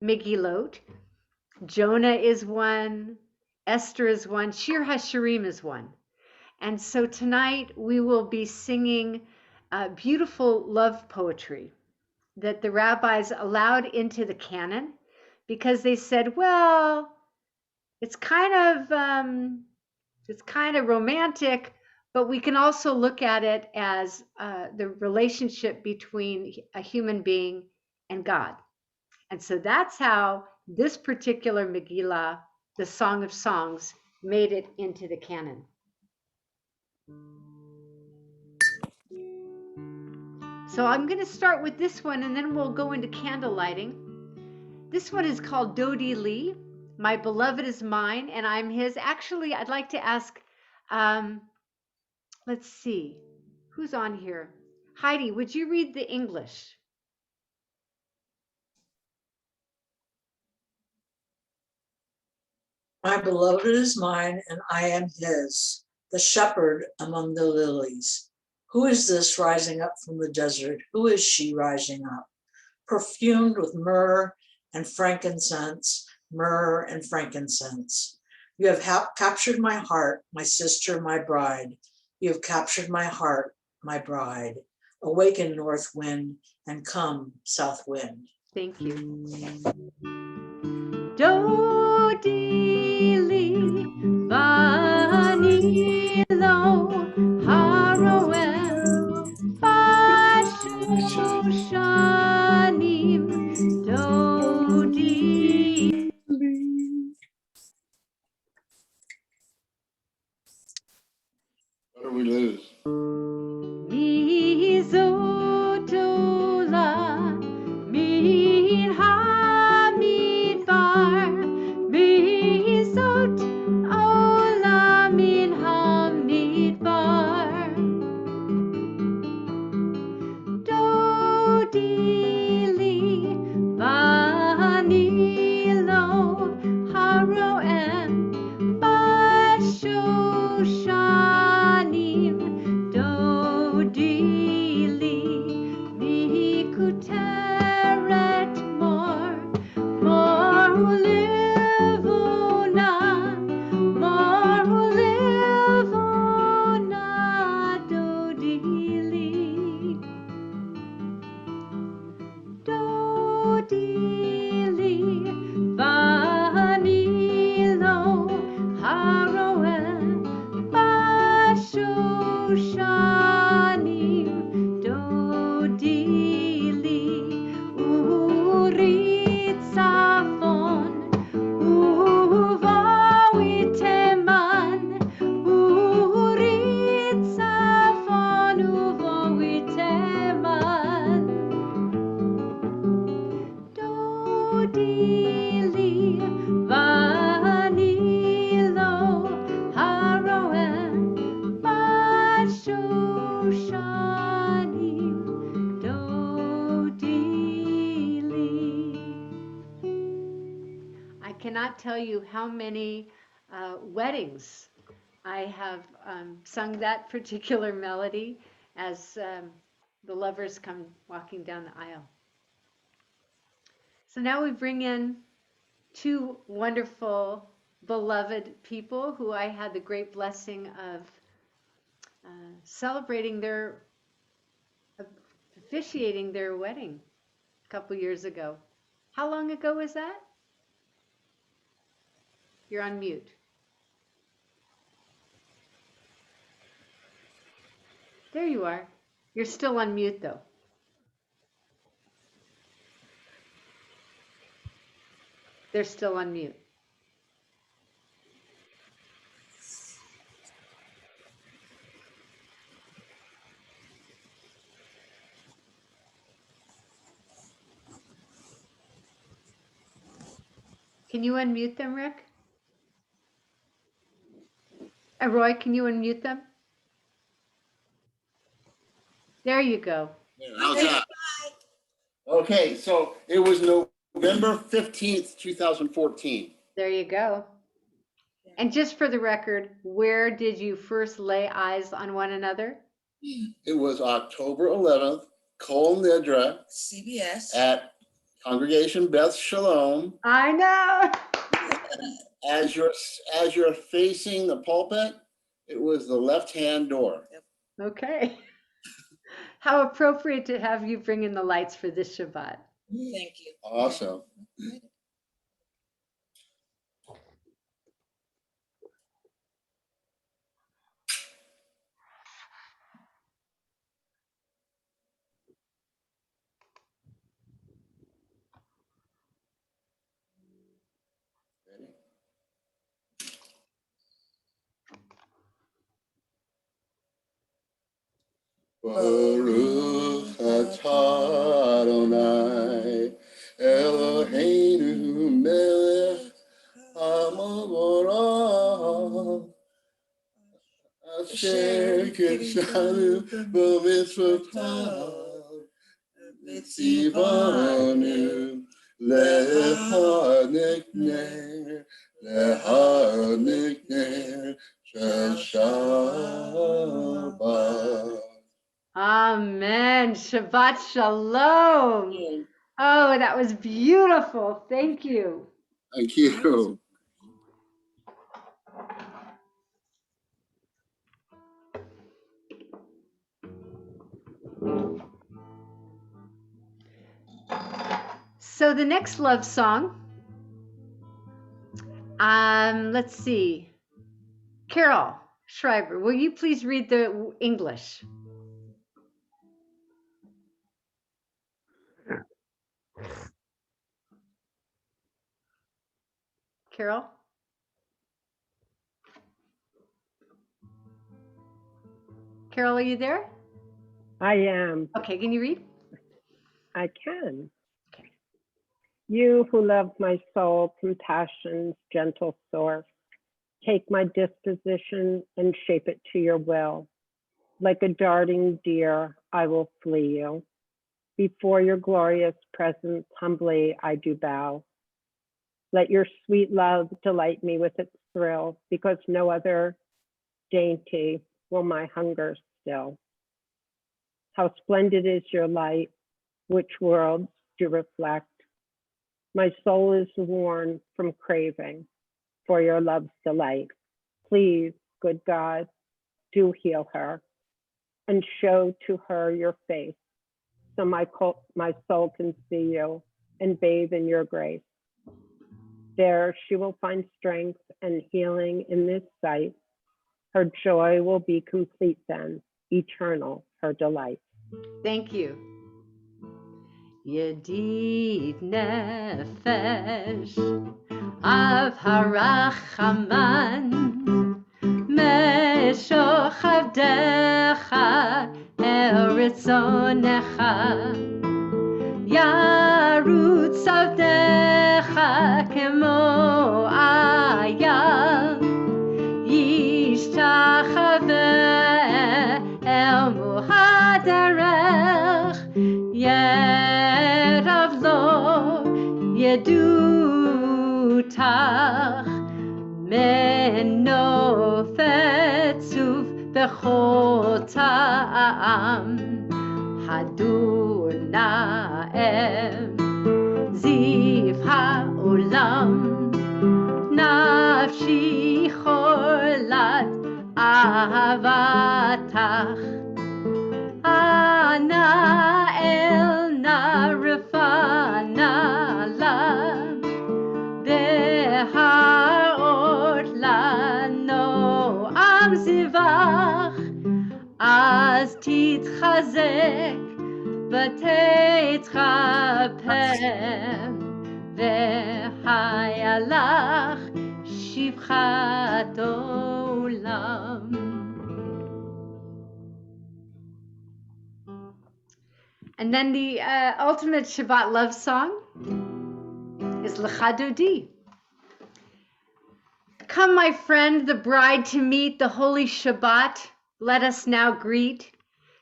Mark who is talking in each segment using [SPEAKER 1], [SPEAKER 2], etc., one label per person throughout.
[SPEAKER 1] Megillot. Jonah is one. Esther is one. Shir HaShirim is one. And so tonight we will be singing beautiful love poetry that the rabbis allowed into the canon because they said, well, it's kind of romantic, but we can also look at it as the relationship between a human being and God. And so that's how this particular Megillah, the Song of Songs, made it into the canon. So I'm going to start with this one and then we'll go into candle lighting. This one is called Dodi Lee. My beloved is mine and I'm his. Actually, I'd like to ask, let's see, who's on here? Heidi, would you read the English?
[SPEAKER 2] My beloved is mine, and I am his, the shepherd among the lilies. Who is this rising up from the desert? Who is she rising up? Perfumed with myrrh and frankincense, myrrh and frankincense. You have captured my heart, my sister, my bride. You have captured my heart, my bride. Awaken, north wind, and come, south wind.
[SPEAKER 1] Thank you. Dodi Lee, Vanilo, Haroel, Bashushanim, Dodi Lee.
[SPEAKER 3] What do we lose?
[SPEAKER 1] Mizotola, Min Hamidbar, Mizot Ola Min Hamidbar. Dodi Lee, Vanilo, Haroem, Bashoshanim, Dodi Lee, Mikuteret Mor, Mor Ulivuna, Mor Ulivuna, Dodi Lee. Dodi Lee, Vanilo, Haroel, Bashoshanim, Dodi Lee, Urit Safon, Uvawiteman, Urit Safon, Uvawiteman. Dodi Lee, Vanilo, Haroel, Bashoshanim, Dodi Lee. I cannot tell you how many weddings I have sung that particular melody as the lovers come walking down the aisle. So now we bring in two wonderful, beloved people who I had the great blessing of celebrating officiating their wedding a couple years ago. How long ago was that? You're on mute. There you are. You're still on mute though. They're still on mute. Can you unmute them, Rick? Roy, can you unmute them? There you go.
[SPEAKER 3] How's that? Okay, so it was November 15th, 2014.
[SPEAKER 1] There you go. And just for the record, where did you first lay eyes on one another?
[SPEAKER 3] It was October 11th, Kol Nidra
[SPEAKER 2] CBS.
[SPEAKER 3] at Congregation Beth Shalom.
[SPEAKER 1] I know.
[SPEAKER 3] As you're facing the pulpit, it was the left-hand door.
[SPEAKER 1] Okay. How appropriate to have you bring in the lights for this Shabbat.
[SPEAKER 2] Thank you.
[SPEAKER 3] Awesome. Baruch atah Adonai Eloheinu melech hamarah asher kidshanu b'mitzvotav v'tzivanu lehanikner shel Shabbat.
[SPEAKER 1] Amen. Shabbat Shalom. Oh, that was beautiful. Thank you.
[SPEAKER 3] Thank you.
[SPEAKER 1] So the next love song, let's see. Carol Schreiber, will you please read the English? Carol? Carol, are you there?
[SPEAKER 4] I am.
[SPEAKER 1] Okay, can you read?
[SPEAKER 4] I can.
[SPEAKER 1] Okay.
[SPEAKER 4] You who love my soul, compassion's gentle source, take my disposition and shape it to your will. Like a darting deer, I will flee you. Before your glorious presence, humbly I do bow. Let your sweet love delight me with its thrill, because no other dainty will my hunger still. How splendid is your light, which worlds do reflect. My soul is worn from craving for your love's delight. Please, good God, do heal her and show to her your face, so my soul can see you and bathe in your grace. There she will find strength and healing in this sight. Her joy will be complete then, eternal her delight.
[SPEAKER 1] Thank you. Yedid nefesh av harachaman meshochav decha eritzonecha yarutz avdecha kemo ayam yishtachaveh el muhaderech Yerav lo yedutach meno fetzuv bechol ta'am hadur na'em ziv ha'olam nafshi cholat ahavatach Ana elna rifana la beharot lano am zivach az titchazek v'teitchapem v'hayalach shivchat olam. And then the ultimate Shabbat love song is Lecha Dodi. Come, my friend, the bride to meet the holy Shabbat. Let us now greet.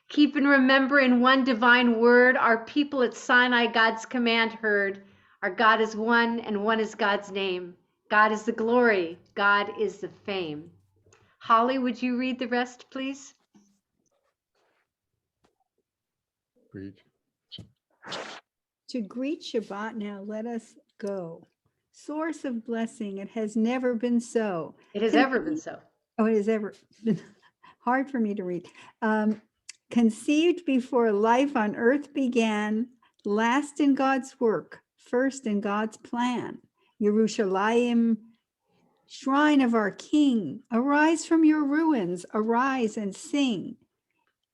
[SPEAKER 1] Keep and remember in one divine word, our people at Sinai God's command heard. Our God is one, and one is God's name. God is the glory. God is the fame. Holly, would you read the rest, please?
[SPEAKER 5] Read. To greet Shabbat now, let us go. Source of blessing, it has never been so.
[SPEAKER 1] It has ever been so.
[SPEAKER 5] Oh, it has ever been hard for me to read. Conceived before life on earth began, last in God's work, first in God's plan. Yerushalayim, shrine of our King, arise from your ruins, arise and sing.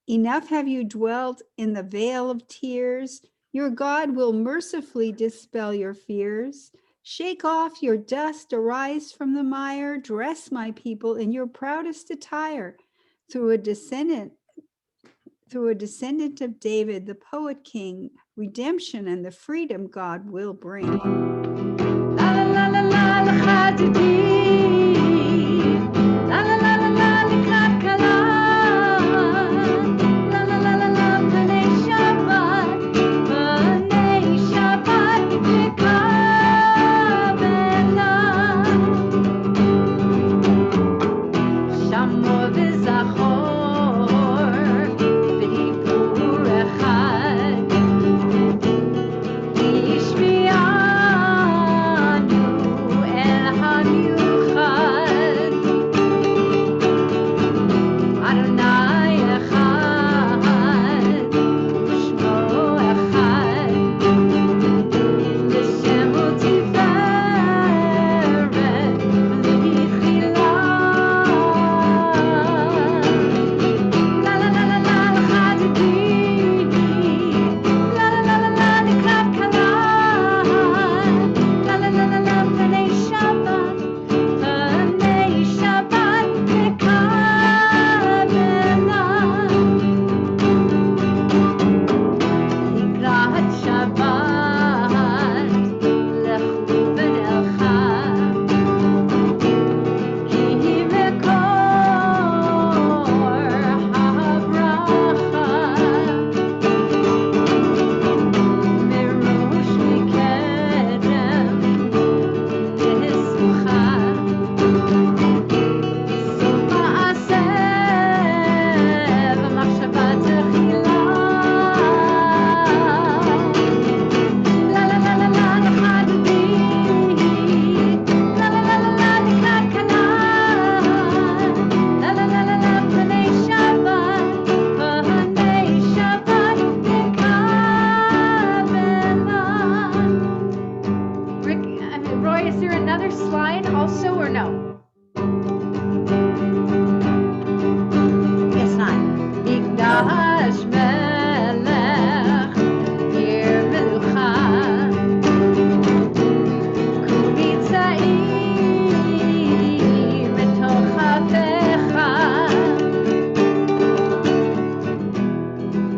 [SPEAKER 5] Enough have you dwelt in the vale of tears. Your God will mercifully dispel your fears. Shake off your dust, arise from the mire, dress my people in your proudest attire. Through a descendant of David, the poet king, redemption and the freedom God will bring.
[SPEAKER 1] La la la la la la chadidi. La la la la la likrat kala. La la la la la b'nei Shabbat. B'nei Shabbat mikavela. Shamo v'zachor b'dibur echad. Yishmi'anu el hamiuchad. Adonai echad, u'shmo echad. L'shemo tiferet v'lichila. La la la la la l'chadidi. La la la la la likrat kala. La la la la la b'nei Shabbat. B'nei Shabbat mikavela. Likrat Shabbat lechu v'nelcha. Ki hi mekor habracha. Mirush mikedem nismucha. Sof ma'aseh v'machshava tchila. La la la la la l'chadidi. La la la la la likrat kala. La la la la la b'nei Shabbat. B'nei Shabbat mikavela. Rick, Roy, is there another slide also or no? Guess not. Mikdash melech, ir melucha. Kumitzaim metoch havecha.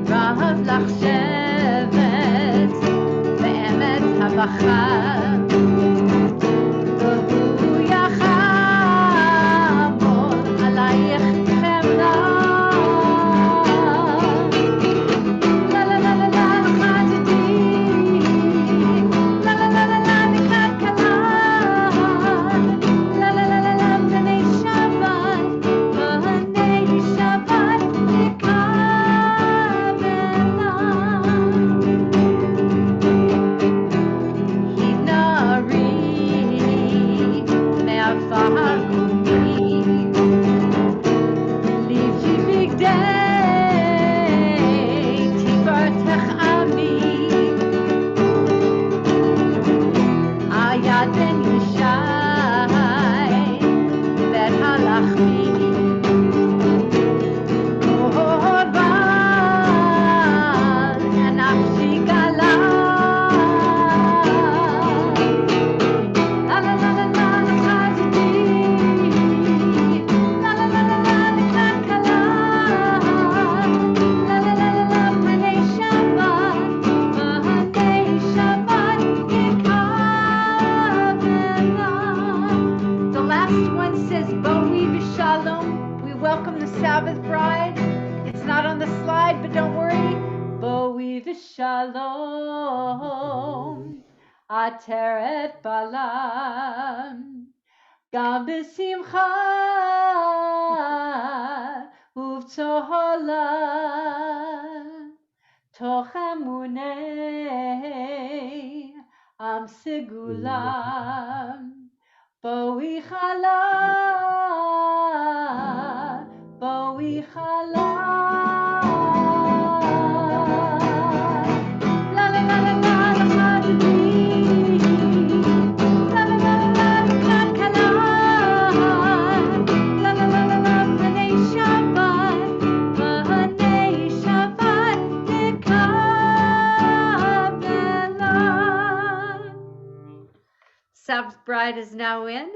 [SPEAKER 1] Rav lach shevet ve'emet havacha. V'hu yachamor alayich chemda. La la la la la l'chadidi. La la la la la likrat kala. La la la la la b'nei Shabbat. B'nei Shabbat mikavela. Hinari me'afar kumi. Livji bigdei tivartech ami. Ayad ben Yishai vet halachmi. Korban nafshi gala. La la la la la l'chadidi. La la la la la likrat kala. La la la la la b'nei Shabbat. B'nei Shabbat mikavela. The last one says, Bohi v'shalom. We welcome the Sabbath bride. It's not on the slide, but don't worry. Bohi v'shalom. Ateret balam. Gam b'simcha uv'tzola. Toch emunei Segulam, Boi Chala, Boi Chala. La la la la la la la la la la la la Kala. La la la la la B'nai Shabbat, B'nai Shabbat Nikabela. Sab's bride is now in,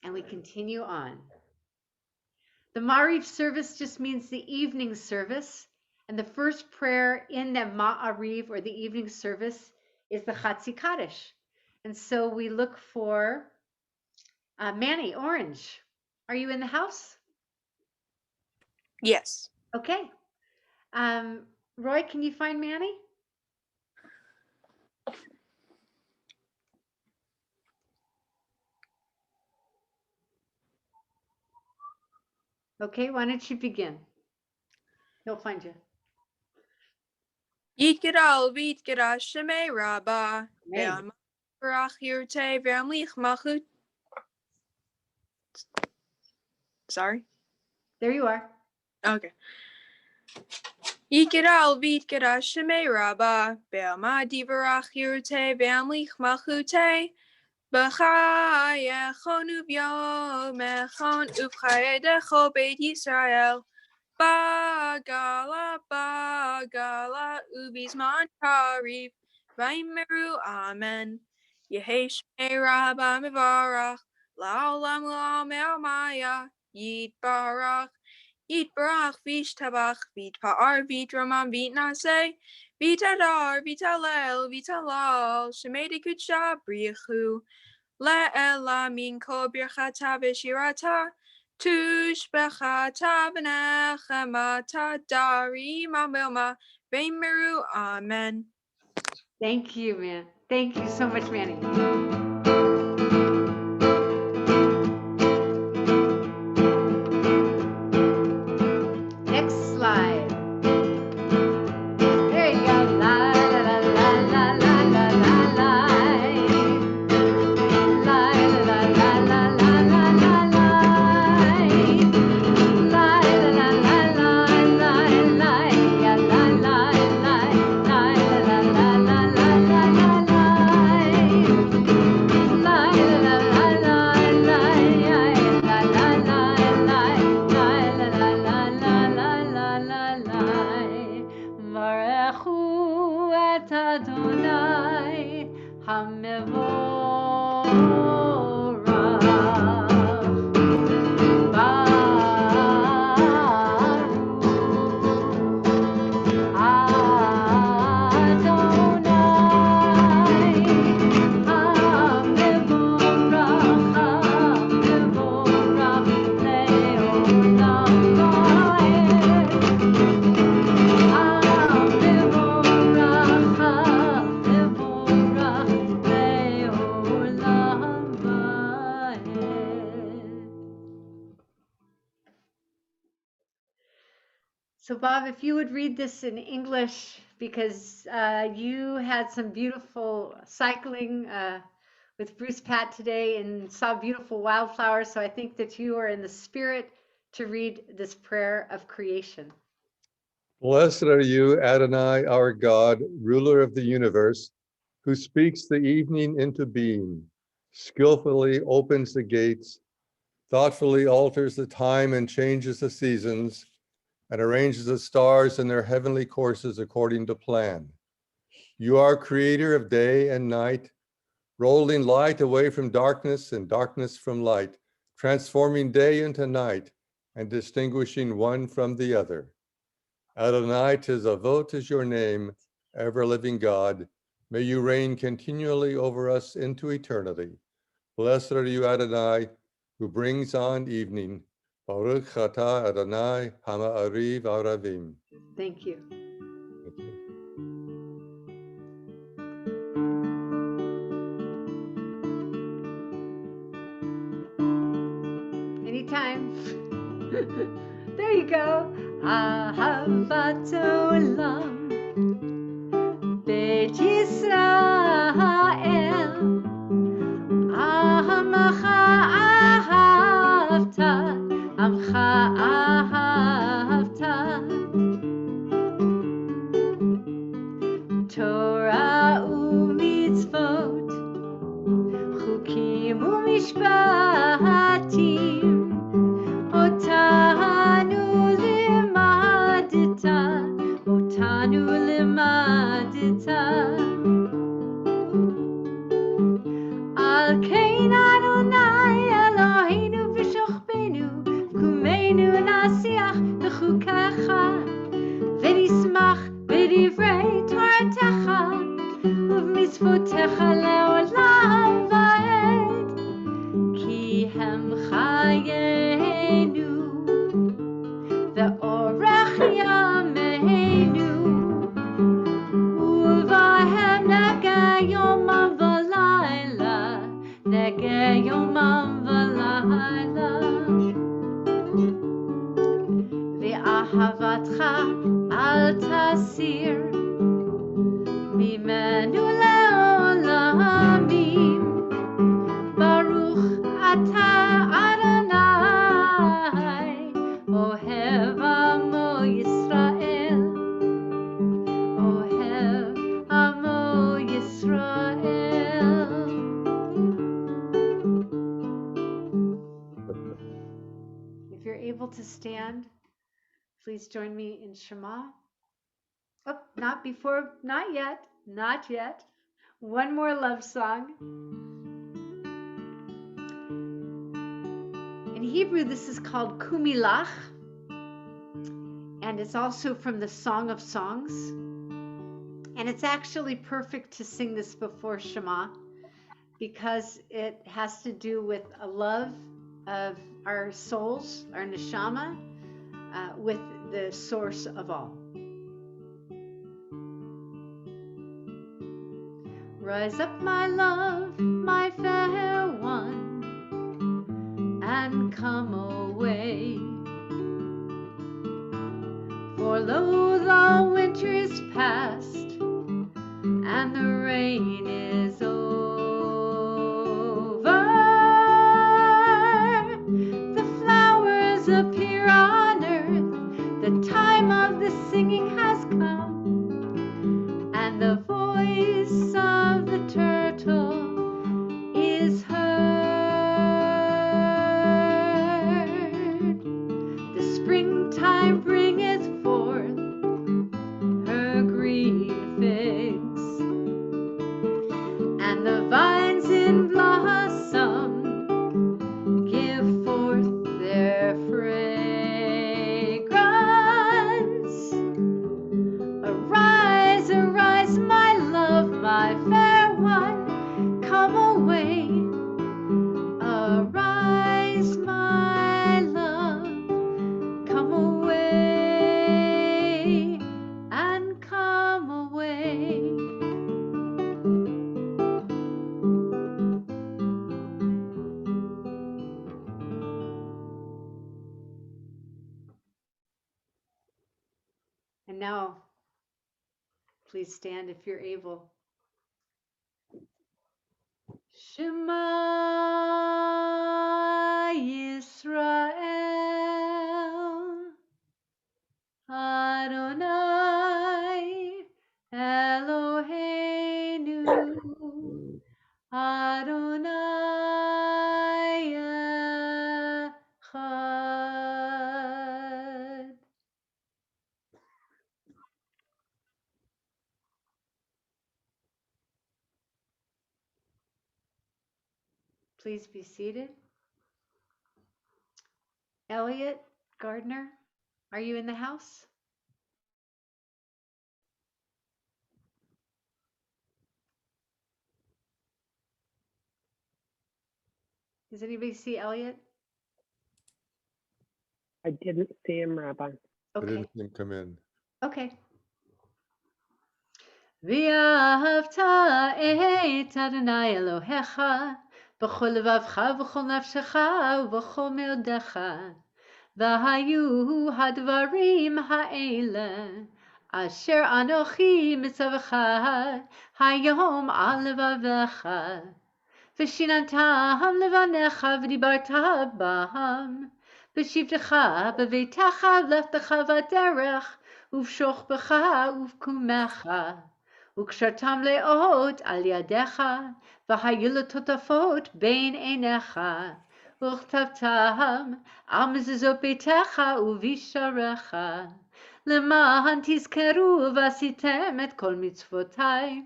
[SPEAKER 1] and we continue on. The Ma'ariv service just means the evening service, and the first prayer in the Ma'ariv, or the evening service, is the Chatzi Kaddish. And so we look for Manny Orange. Are you in the house?
[SPEAKER 6] Yes.
[SPEAKER 1] Okay. Roy, can you find Manny? Okay, why don't you begin? He'll find you.
[SPEAKER 6] Yitgeral v'yitgera shemei rabba.
[SPEAKER 1] Amen.
[SPEAKER 6] Ve'amarach yirtei ve'amlich malchut. Sorry.
[SPEAKER 1] There you are.
[SPEAKER 6] Okay. Yitgeral v'yitgera shemei rabba. Ve'amadi v'rach yirtei ve'amlich malchutei. B'chayechon u'vyomechon u'vchayedecho beit Yisrael. Bagala, bagala, ubizman karif, vaimeru, amen. Yehi shmei rabba mevarach, la'olam la'amel maya, yitbarach, yitbarach, vishtabach, vitpa'ar, vitramam, vitnaseh, vitadar, vitalel, vitalal, shemedi kutsha brichu, le'ela min kol birchata v'shirata, Tushbechata v'nechemata dari mamilma v'meru. Amen.
[SPEAKER 1] Thank you, man. Thank you so much, Manny. Next slide. There you go. La la la la la la la la la. La la la la la la la la la. La la la la la la la. Ya la la la la la la la la la la la. La la la la la la. Ya la la la la la la la la la la. Barechu et Adonai Hamevorach. So Bob, if you would read this in English, because you had some beautiful cycling with Bruce Pat today and saw beautiful wildflowers. So I think that you are in the spirit to read this prayer of creation.
[SPEAKER 7] Blessed are you, Adonai, our God, ruler of the universe, who speaks the evening into being, skillfully opens the gates, thoughtfully alters the time and changes the seasons, and arranges the stars in their heavenly courses according to plan. You are creator of day and night, rolling light away from darkness and darkness from light, transforming day into night and distinguishing one from the other. Adonai Tizavot is your name, ever-living God. May you reign continually over us into eternity. Blessed are you, Adonai, who brings on evening. Baruch atah Adonai Hama'ariv Aravim.
[SPEAKER 1] Thank you.
[SPEAKER 7] Thank you.
[SPEAKER 1] Anytime. There you go. Ahavat olam Torah u'mitzvot, chukim u'mishpatim, otanu limadita, otanu limadita. Al kein Adonai Eloheinu v'shochbenu, v'kumeinu nasiach b'chukecha, v'nismach b'divrei Toratecha, uv'mitzvotecha le'olam va'ed, ki hem chayenu, ve'orech yameinu, uvahem negeh yomam v'layla, negeh yomam v'layla. Ve'ahavatcha al tasir mimenu le'olamim, Baruch ata Adonai, ohev amo Yisrael, ohev amo Yisrael. If you're able to stand, please join me in Shema. Oh, not yet. One more love song. In Hebrew, this is called Kumilach, and it's also from the Song of Songs. And it's actually perfect to sing this before Shema because it has to do with a love of our souls, our neshama, with the source of all. Rise up, my love, my fair one, and come away. For lo, the winter is past, and the rain is over. The flowers appear on earth, the time of the singing has come, and the voice of the turtle is heard. The springtime bringeth forth her green figs, and the vines in blossom give forth their fragrance. Arise, arise, my love, my fair one, come away. Arise, my love, come away, and come away. And now, please stand if you're able. Shema Yisrael, Adonai Eloheinu, Adonai Echad. Please be seated. Elliot Gardner, are you in the house? Does anybody see Elliot?
[SPEAKER 4] I didn't see him, Rabbi.
[SPEAKER 7] I
[SPEAKER 1] Okay.
[SPEAKER 7] didn't see him come in.
[SPEAKER 1] Okay. V'ahavta et Adonai Elohecha b'chol levavcha v'chol nafshecha v'chol meodecha v'hayu hadvarim ha'ele asher anochi mitzavcha hayom al levavecha v'shinantam levanecha v'dibarta b'ham v'shivtecha b'veitecha v'lechtecha v'derech uv'shochbecha uv'kumecha וקשרתם לאות על ידיך, והיו לטוטפות בין עיניך, וכתבתם על מזוזות ביתך ובשעריך, למען תזכרו ועשיתם את כל מצוותיי,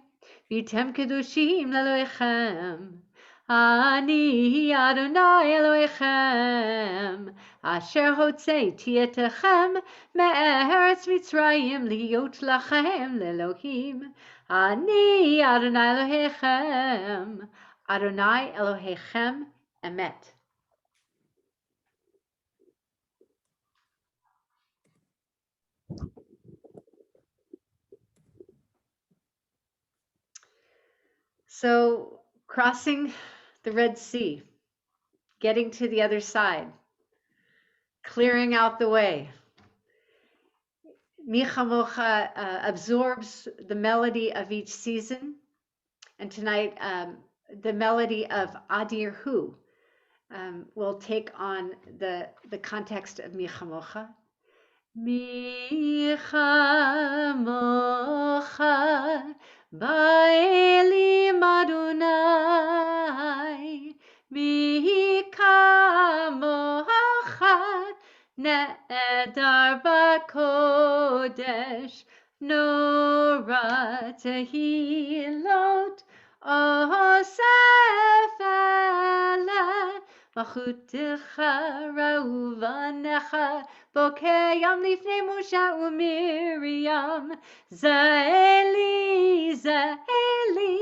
[SPEAKER 1] והייתם קדושים לאלוהיכם. אני אדוני אלוהיכם, אשר הוצאתי אתכם מארץ מצרים להיות לכם לאלוהים. אני אדוני אלוהיכם, אדוני אלוהיכם אמת. So crossing the Red Sea, getting to the other side, clearing out the way. Mi Chamocha absorbs the melody of each season, and tonight the melody of Adir Hu will take on the context of Mi Chamocha. Mi Chamocha Ba'elim Adonai, Mi Kamocha Ne'edar B'Kodesh, Nora Tehilot Osef Ele, Machutecha Rauvanecha, Bokeyam Lifnei Moshe uMiriam, Zaeli, Zaeli,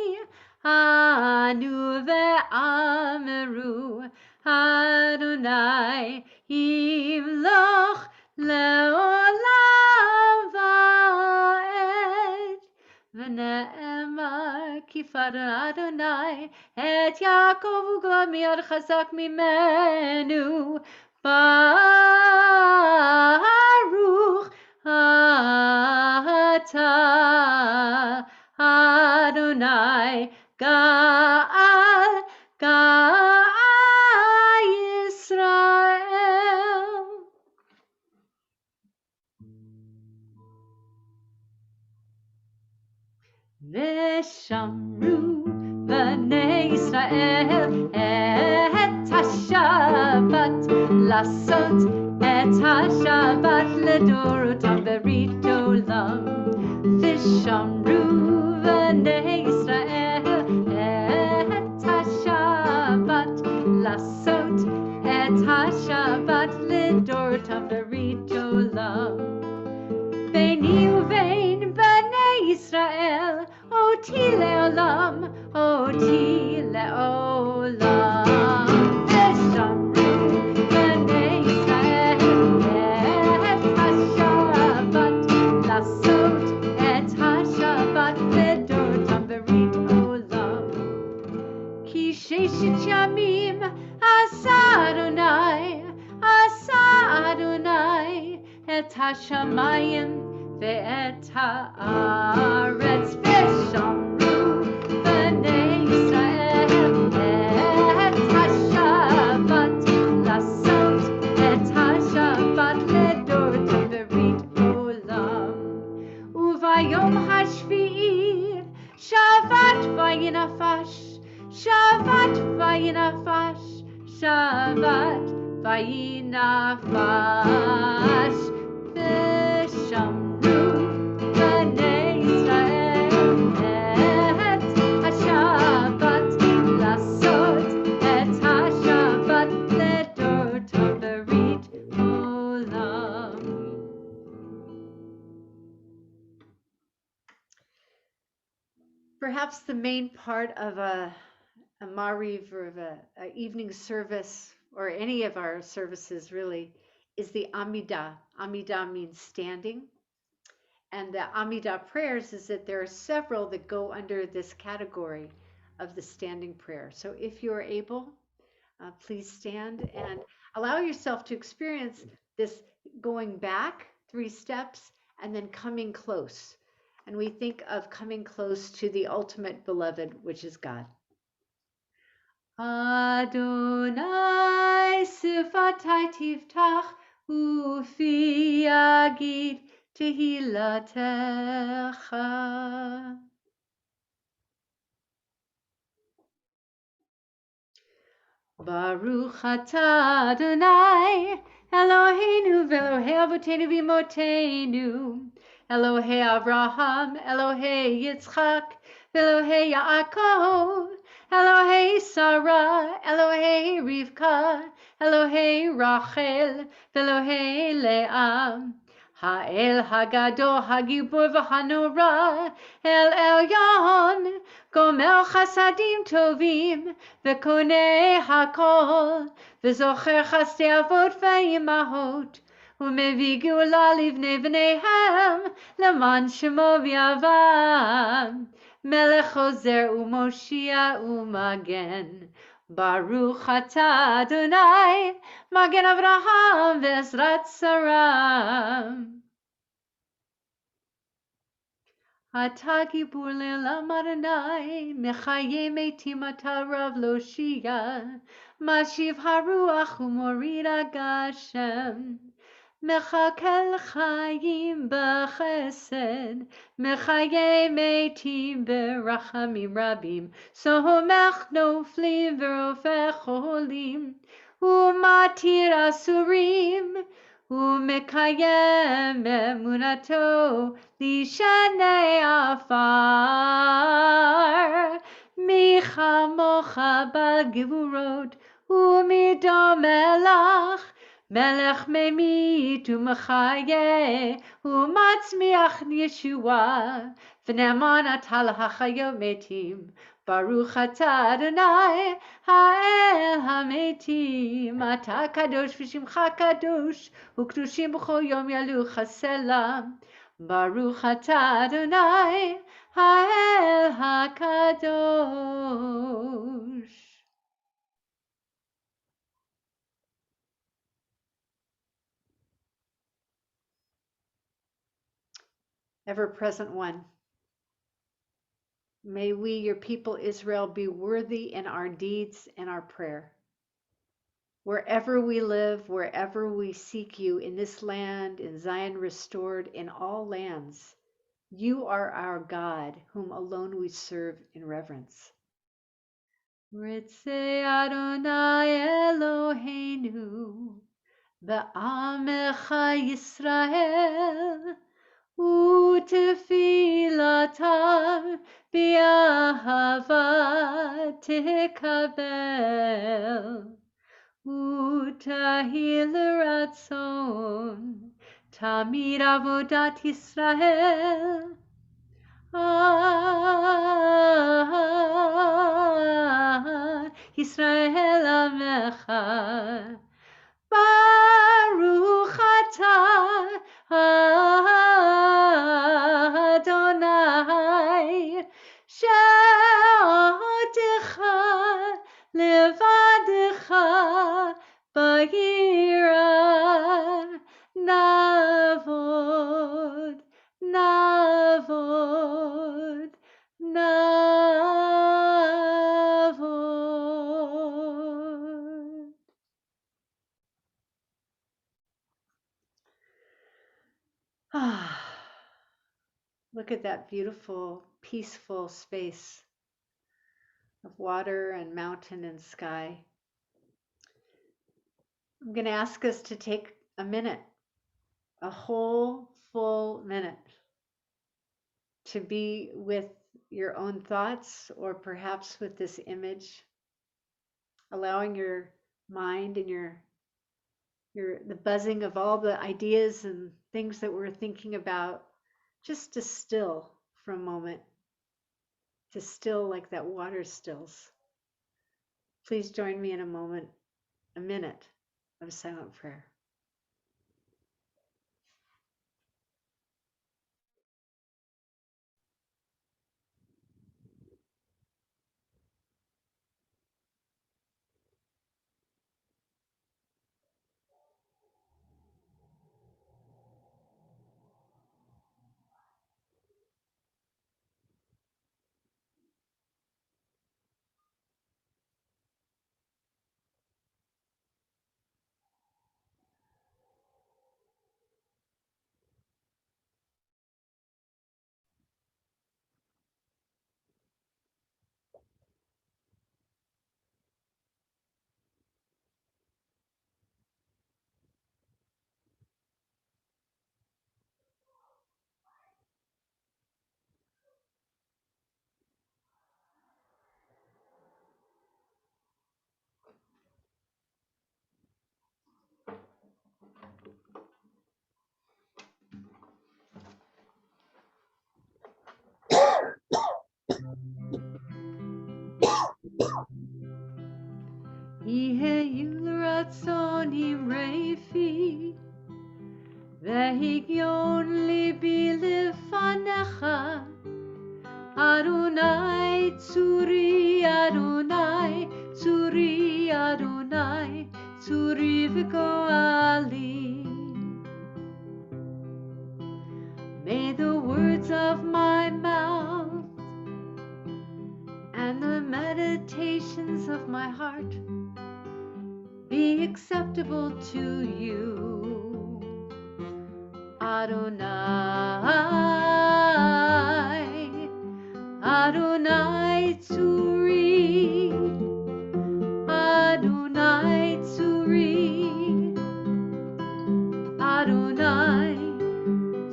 [SPEAKER 1] Anu ve'ameru, Adonai Yimloch le'olam va'ed, V'ne'emar kifar Adonai et Yaakov u'gla mi'ad chazak mimenu, Baruch atah Adonai Ga'al Yisrael. V'shamru b'nei Yisrael et haShabbat, lasot et haShabbat ledorotam berit olam. V'shamru b'nei Yisrael et haShabbat, lasot et haShabbat ledorotam berit olam. Beini uvein b'nei Yisrael, oti le'olam, oti le'olam. V'shamru b'nei Yisrael et haShabbat, lasot et haShabbat ledorotam berit olam. Ki sheshet yamim asa Adonai et hashamayim ve'et haaretz. V'shamru b'nei Yisrael et haShabbat, lasot et haShabbat ledorotam berit olam. Uvayom hashvi'i Shabbat vayinafash, Shabbat vayinafash, Shabbat vayinafash. V'shamru b'nei Yisrael et haShabbat, lasot et haShabbat ledorotam berit olam. Perhaps the main part of a Mariv or of a evening service, or any of our services really, is the Amidah. Amidah means standing. And the Amidah prayers is that there are several that go under this category of the standing prayer. So if you are able, please stand and allow yourself to experience this going back 3 steps and then coming close. And we think of coming close to the ultimate beloved, which is God. Adonai sifatai tiftach ufi yagid tehilatecha. Baruch atah Adonai, Eloheinu v'Elohei Avotenu v'Imotenu, Elohei Avraham, Elohei Yitzchak, v'Elohei Yaakov, Elohei Sarah, Elohei Rivka, Elohei Rachel, v'Elohei Leah. Ha'el Hagadol Hagibur v'Hanora, El Elyon, Gomer Chasadim Tovim, וקונה הכל, וזוכר חסדי אבות ואימהות, ומביא גאולה לבני בניהם, למען שמו ויבם. מלך עוזר ומושיע ומגן. ברוך אתה אדוני, מגן אברהם ועזרת שרה. אתה גיבור לעולם אדוני, מחיה מתים אתה רב להושיע, משיב הרוח ומוריד הגשם. מחכה לחיים בחסד, מחיה מתים ברחמים רבים, סומך נופלים ורופא חולים, ומתיר אסורים, ומקיים אמונתו לשני עפר. מי כמוך בעל גבורות ומדומה לך, מלך ממית ומחיה ומצמיח ישועה, ונאמן אתה להחיות מתים. ברוך אתה אדוני האל המתים, אתה קדוש ושמך קדוש, וקדושים בכל יום ילוך הסלם. ברוך אתה אדוני האל הקדוש. Ever-present one, may we, your people Israel, be worthy in our deeds and our prayer. Wherever we live, wherever we seek you, in this land, in Zion restored, in all lands, you are our God, whom alone we serve in reverence. Ritzei Adonai Eloheinu, ba'amecha Yisrael, ותפילתם באהבה תקבל, ותהי לרצון תמיד עבודת ישראל. ישראל עמך. Baruch atah Adonai, she'otecha levadecha ba'yira navod, navod, navod. Look at that beautiful, peaceful space of water and mountain and sky. I'm going to ask us to take a minute, a whole full minute, to be with your own thoughts or perhaps with this image, allowing your mind and the buzzing of all the ideas and things that we're thinking about just to still for a moment, to still like that water stills. Please join me in a moment, a minute of silent prayer. יהיו לרצונים רפי, והגיון ליבי לפניך. אדוני צורי, אדוני צורי, אדוני צורי וגואלי. May the words of my mouth and the meditations of my heart be acceptable to you, Adonai, Adonai Tzuri, Adonai Tzuri, Adonai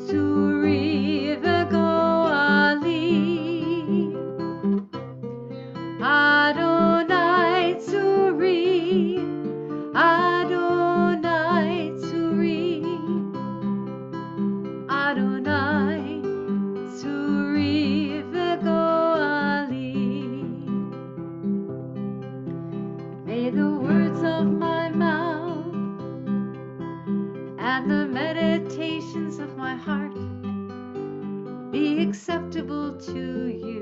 [SPEAKER 1] Tzuri v'goali, Adonai Tzuri, Adonai Tzuri, Adonai Tzuri v'goali. May the words of my mouth and the meditations of my heart be acceptable to you,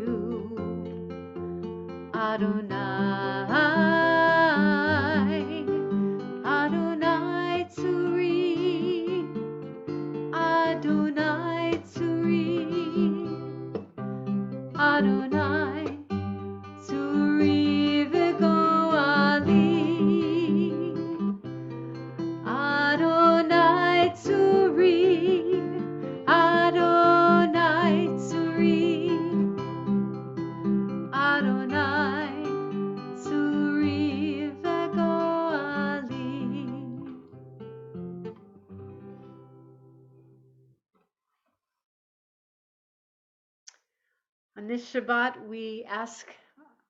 [SPEAKER 1] Adonai, Adonai Tzuri, Adonai Tzuri, Adonai Tzuri v'goali, Adonai Tzuri, Adonai Tzuri, Adonai Tzuri v'goali. On this Shabbat, we ask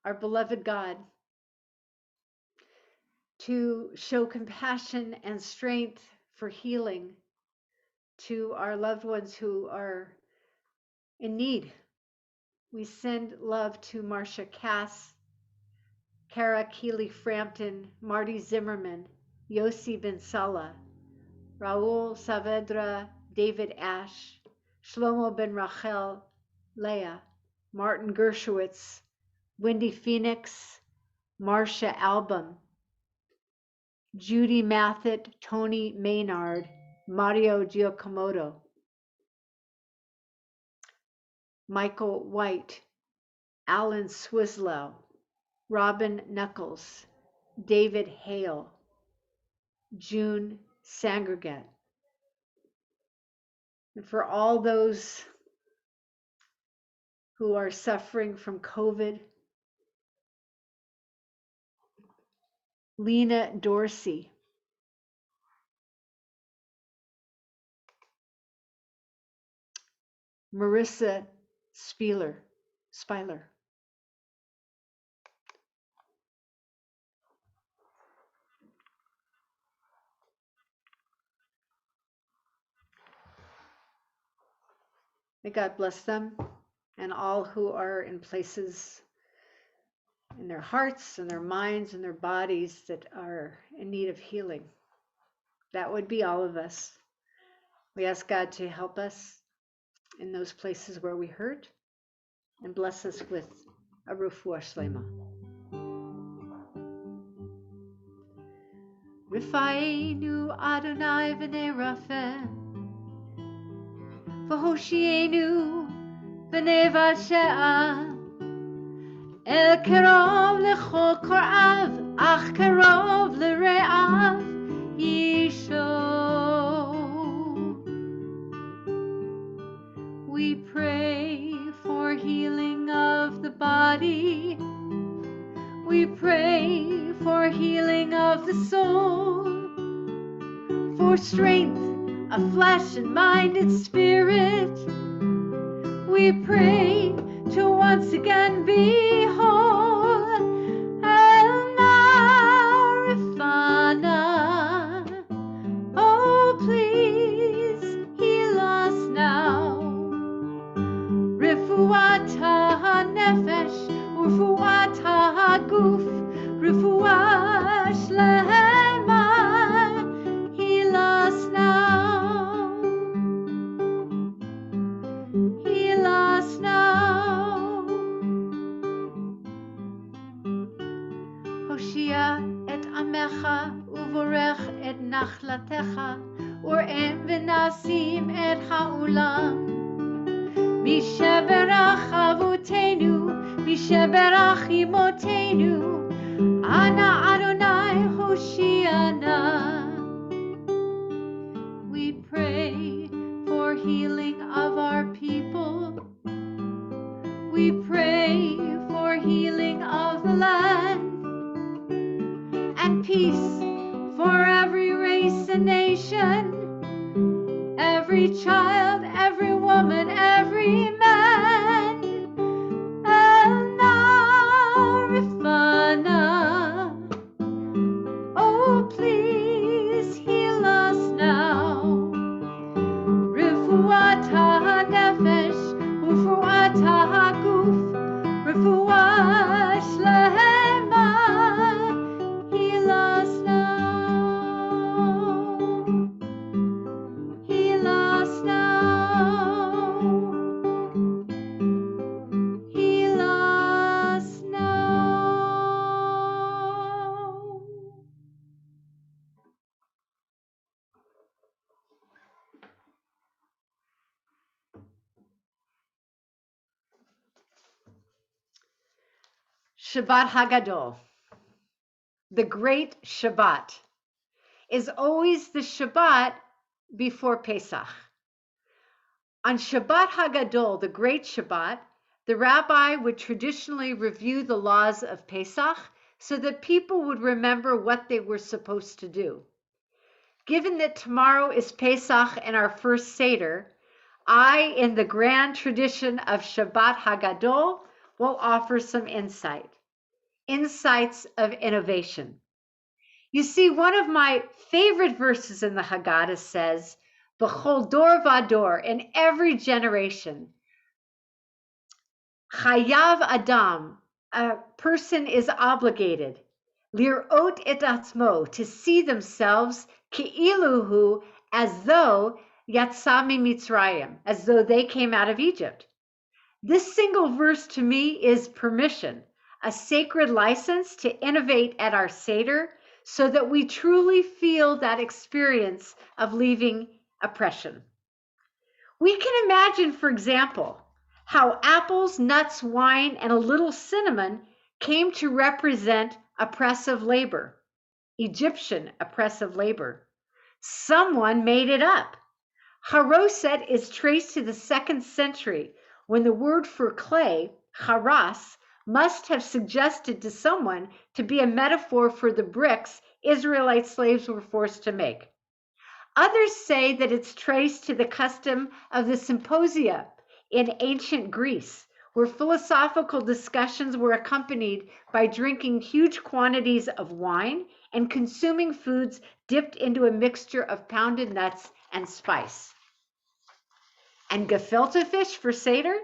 [SPEAKER 1] our beloved God to show compassion and strength for healing to our loved ones who are in need. We send love to Marcia Cass, Kara Keeley Frampton, Marty Zimmerman, Yossi Ben Salah, Raul Saavedra, David Ash, Shlomo Ben Rachel, Leah, Martin Gershowitz, Wendy Phoenix, Marcia Album, Judy Mathit, Tony Maynard, Mario Giacomoto, Michael White, Alan Swislow, Robin Knuckles, David Hale, June Sangregat. And for all those who are suffering from COVID, Lena Dorsey, Marissa Spieler, May God bless them and all who are in places in their hearts and their minds and their bodies that are in need of healing. That would be all of us. We ask God to help us in those places where we hurt and bless us with a refuah shlema. Rifa'enu Adonai v'nei Rapha, v'hoshienu v'nei Vashe'ah, El kerov lechol korav, ach kerov l're'av yisho. We pray for healing of the body. We pray for healing of the soul, for strength of flesh and mind and spirit. We pray to once again be whole. El Narifana, oh please heal us now. Refuat ha-nefesh, Refuat הגוף, רפואה שלמה, heal us now, heal us now. הושיע את עמך ובורך את נחלתך, וראם ונשים את העולם. מי שברך אבותינו, מי שברך אמותינו, אנא אדוני הושיענה. We pray for healing of our people. We pray for healing of the land and peace for every race and nation, every child, every woman, every man. Rifana, oh please heal us now. Rifuat ha-nefesh, ufuat ha-guf, rifuat shlema, heal us now, heal us now, heal us now. Shabbat Hagadol, the great Shabbat, is always the Shabbat before Pesach. On Shabbat Hagadol, the great Shabbat, the rabbi would traditionally review the laws of Pesach so that people would remember what they were supposed to do. Given that tomorrow is Pesach and our first Seder, I, in the grand tradition of Shabbat Hagadol, will offer some insights of innovation. You see, one of my favorite verses in the Haggadah says, B'chol dor vador, in every generation, Chayav Adam, a person is obligated, lirot et atzmo, to see themselves, ki'iluhu, as though yatzami Mitzrayim, as though they came out of Egypt. This single verse to me is permission, a sacred license to innovate at our Seder so that we truly feel that experience of leaving oppression. We can imagine, for example, how apples, nuts, wine, and a little cinnamon came to represent oppressive labor, Egyptian oppressive labor. Someone made it up. Haroset is traced to the 2nd century when the word for clay, haras, must have suggested to someone to be a metaphor for the bricks Israelite slaves were forced to make. Others say that it's traced to the custom of the symposia in ancient Greece, where philosophical discussions were accompanied by drinking huge quantities of wine and consuming foods dipped into a mixture of pounded nuts and spice. And gefilte fish for Seder?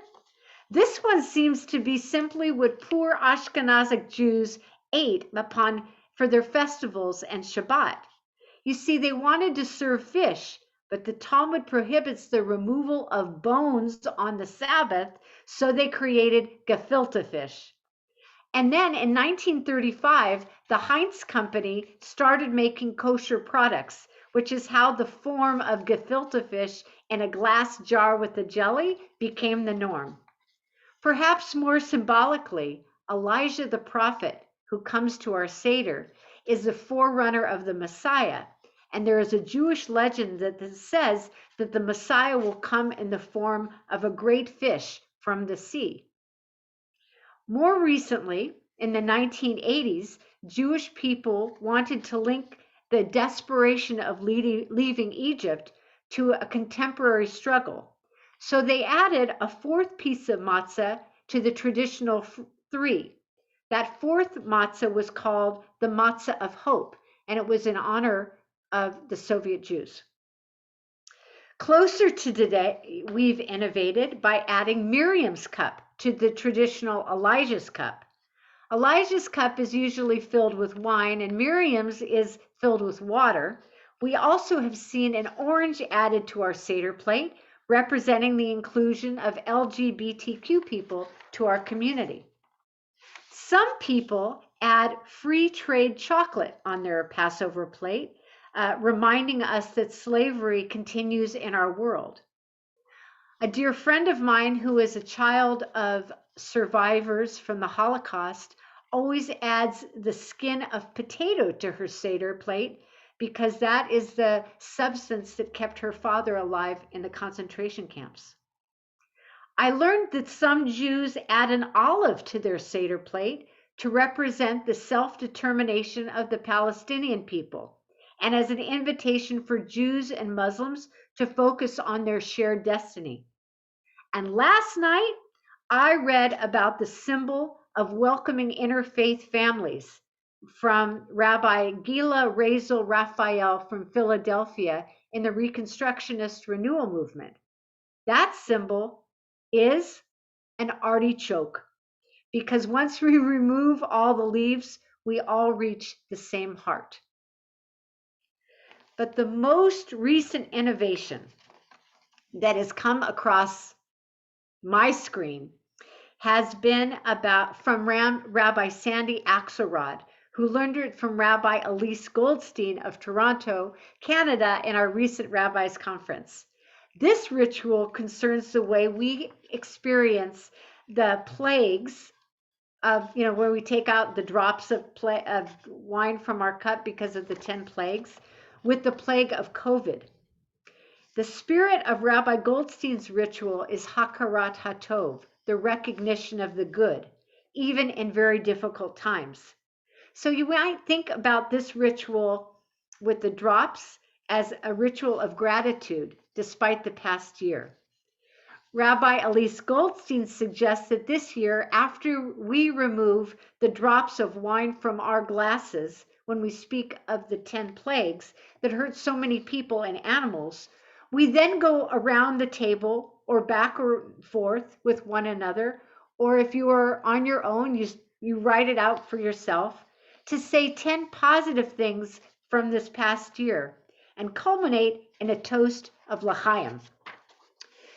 [SPEAKER 1] This one seems to be simply what poor Ashkenazic Jews ate for their festivals and Shabbat. You see, they wanted to serve fish, but the Talmud prohibits the removal of bones on the Sabbath, so they created gefilte fish. And then in 1935, the Heinz Company started making kosher products, which is how the form of gefilte fish in a glass jar with a jelly became the norm. Perhaps more symbolically, Elijah the prophet, who comes to our Seder, is the forerunner of the Messiah. And there is a Jewish legend that says that the Messiah will come in the form of a great fish from the sea. More recently, in the 1980s, Jewish people wanted to link the desperation of leaving Egypt to a contemporary struggle. So they added a 4th piece of matzah to the traditional 3. That 4th matzah was called the matzah of hope, and it was in honor of the Soviet Jews. Closer to today, we've innovated by adding Miriam's cup to the traditional Elijah's cup. Elijah's cup is usually filled with wine and Miriam's is filled with water. We also have seen an orange added to our Seder plate, representing the inclusion of LGBTQ people to our community. Some people add free trade chocolate on their Passover plate, reminding us that slavery continues in our world. A dear friend of mine who is a child of survivors from the Holocaust always adds the skin of potato to her Seder plate because that is the substance that kept her father alive in the concentration camps. I learned that some Jews add an olive to their Seder plate to represent the self-determination of the Palestinian people and as an invitation for Jews and Muslims to focus on their shared destiny. And last night, I read about the symbol of welcoming interfaith families from Rabbi Gila Razel Raphael from Philadelphia in the Reconstructionist Renewal Movement. That symbol is an artichoke, because once we remove all the leaves, we all reach the same heart. But the most recent innovation that has come across my screen has been from Rabbi Sandy Axelrod, who learned it from Rabbi Elise Goldstein of Toronto, Canada, in our recent Rabbis Conference. This ritual concerns the way we experience the plagues of, where we take out the drops of wine from our cup because of the 10 plagues, with the plague of COVID. The spirit of Rabbi Goldstein's ritual is Hakarat HaTov, the recognition of the good, even in very difficult times. So you might think about this ritual with the drops as a ritual of gratitude despite the past year. Rabbi Elise Goldstein suggests that this year, after we remove the drops of wine from our glasses, when we speak of the 10 plagues that hurt so many people and animals, we then go around the table or back or forth with one another, or if you are on your own, you write it out for yourself, to say 10 positive things from this past year and culminate in a toast of l'chaim.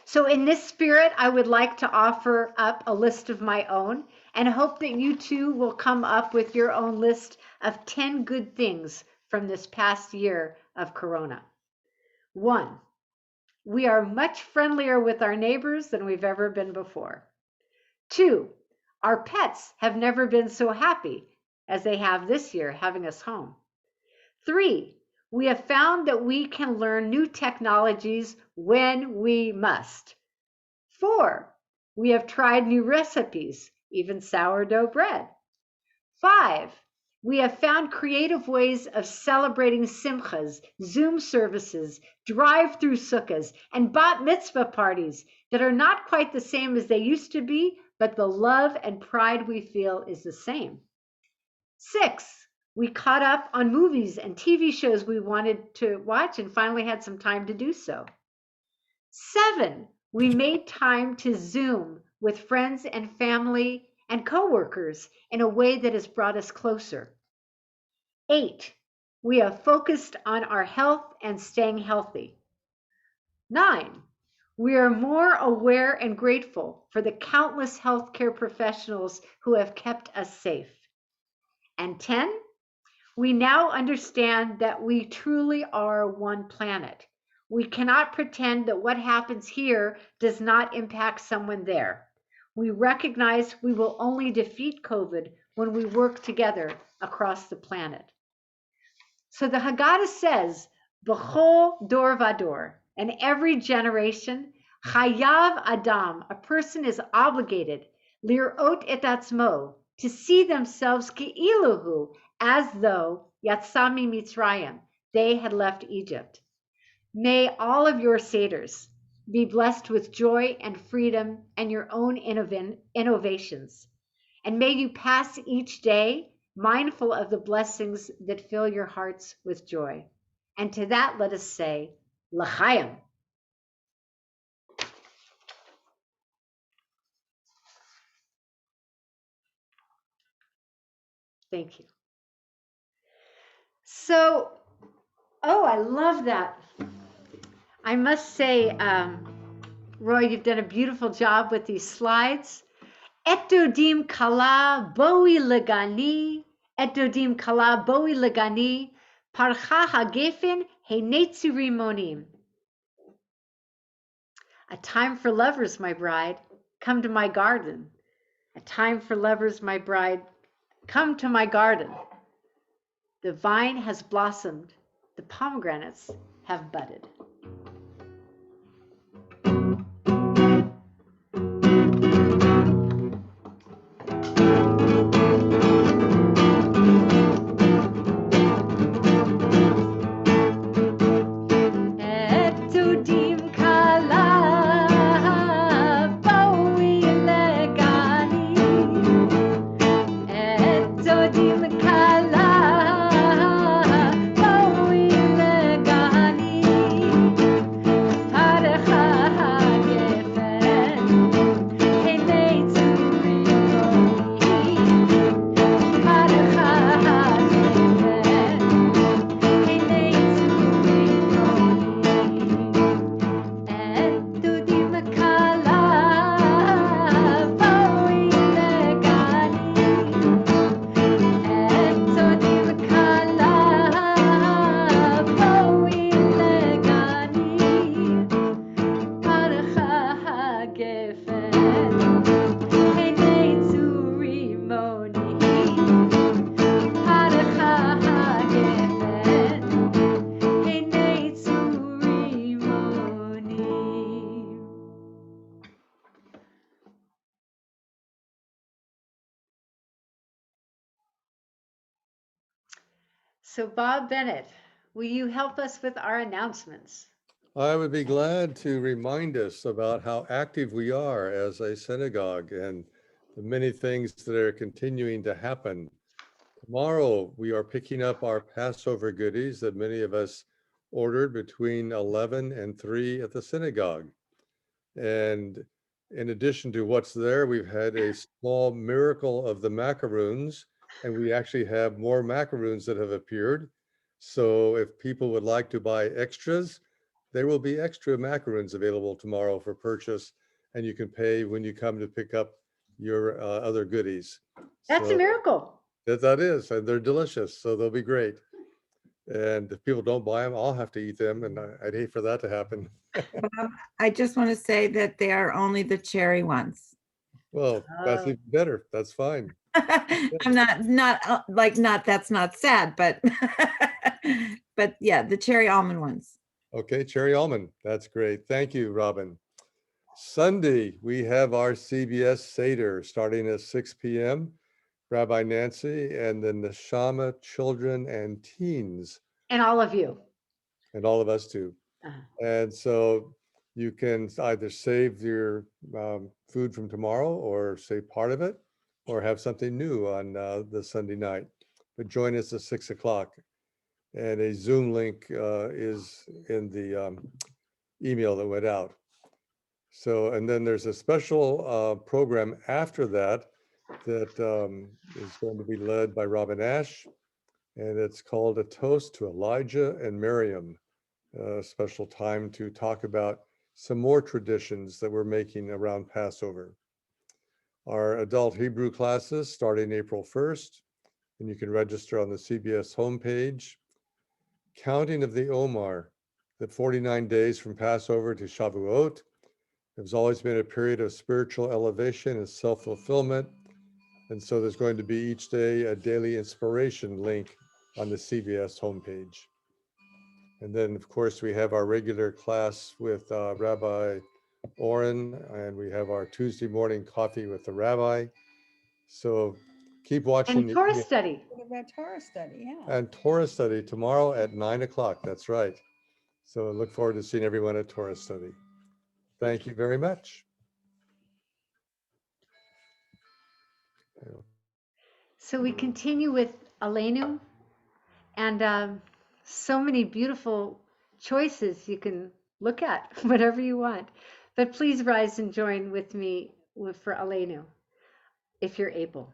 [SPEAKER 1] So in this spirit, I would like to offer up a list of my own and hope that you too will come up with your own list of 10 good things from this past year of Corona. 1, we are much friendlier with our neighbors than we've ever been before. 2, our pets have never been so happy as they have this year having us home. 3, we have found that we can learn new technologies when we must. 4, we have tried new recipes, even sourdough bread. 5, we have found creative ways of celebrating simchas, Zoom services, drive-through sukkahs, and bat mitzvah parties that are not quite the same as they used to be, but the love and pride we feel is the same. 6, we caught up on movies and TV shows we wanted to watch and finally had some time to do so. 7, we made time to Zoom with friends and family and coworkers in a way that has brought us closer. 8, we have focused on our health and staying healthy. 9, we are more aware and grateful for the countless healthcare professionals who have kept us safe. And 10, we now understand that we truly are one planet. We cannot pretend that what happens here does not impact someone there. We recognize we will only defeat COVID when we work together across the planet. So the Haggadah says, B'chol dor vador, in every generation, chayav adam, a person is obligated, lirot et atzmo, to see themselves ke'iluhu, as though yatsami mitzrayim, they had left Egypt. May all of your Seders be blessed with joy and freedom and your own innovations. And may you pass each day mindful of the blessings that fill your hearts with joy. And to that, let us say, L'chaim. Thank you. So, oh, I love that. I must say, Roy, you've done a beautiful job with these slides. Etodim kala boi legani, etodim kala boi legani, parcha hagefen henetzu rimonim. A time for lovers, my bride, come to my garden. A time for lovers, my bride, come to my garden. The vine has blossomed, the pomegranates have budded. Etodim kala boi legani, etodim kala boi legani, parcha hagefen henetzu rimoni, parcha hagefen henetzu rimoni. Etodim kala boi legani, etodim kala boi legani, parcha hagefen henetzu rimoni, parcha hagefen henetzu rimoni. So, Bob Bennett, will you help us with our announcements?
[SPEAKER 7] I would be glad to remind us about how active we are as a synagogue and the many things that are continuing to happen. Tomorrow, we are picking up our Passover goodies that many of us ordered between 11 and 3 at the synagogue. And in addition to what's there, we've had a small miracle of the macaroons, and we actually have more macaroons that have appeared. So if people would like to buy extras, there will be extra macaroons available tomorrow for purchase, and you can pay when you come to pick up your other goodies.
[SPEAKER 1] That's a
[SPEAKER 7] So
[SPEAKER 1] miracle.
[SPEAKER 7] that is, and they're delicious, so they'll be great. And if people don't buy them, I'll have to eat them, and I'd hate for that to happen.
[SPEAKER 8] Bob, I just want to say that they are only the cherry ones.
[SPEAKER 7] Well, that's
[SPEAKER 1] Oh.
[SPEAKER 7] even better. That's fine.
[SPEAKER 8] I'm not that's not sad, but but yeah, the cherry almond ones.
[SPEAKER 7] Okay, cherry almond. That's great. Thank you, Robin. Sunday, we have our CBS Seder starting at 6 p.m. Rabbi Nancy and the Neshama children and teens,
[SPEAKER 1] And all of you.
[SPEAKER 7] and all of us too.
[SPEAKER 1] Uh-huh.
[SPEAKER 7] And so you can either save your food from tomorrow or save part of it or have something new on the Sunday night. But join us at 6 o'clock. And a Zoom link is in the email that went out. So, and then there's a special program after that that is going to be led by Robin Ash, and it's called A Toast to Elijah and Miriam, a special time to talk about some more traditions that we're making around Passover. Our adult Hebrew classes starting April 1st, and you can register on the CBS homepage. Counting of the Omar, the 49 days from Passover to Shavuot. There's always been a period of spiritual elevation and self-fulfillment. And so there's going to be each day a daily inspiration link on the CBS homepage. And then, of course, we have our regular class with Rabbi Oren, and we have our Tuesday morning coffee with the rabbi. So keep watching.
[SPEAKER 1] And Torah study.
[SPEAKER 5] What about Torah study? Yeah.
[SPEAKER 7] And Torah study tomorrow at 9 o'clock. That's right. So I look forward to seeing everyone at Torah study. Thank you very much.
[SPEAKER 1] So we continue with Aleinu, and so many beautiful choices you can look at, whatever you want. But please rise and join with me for Aleinu, if you're able.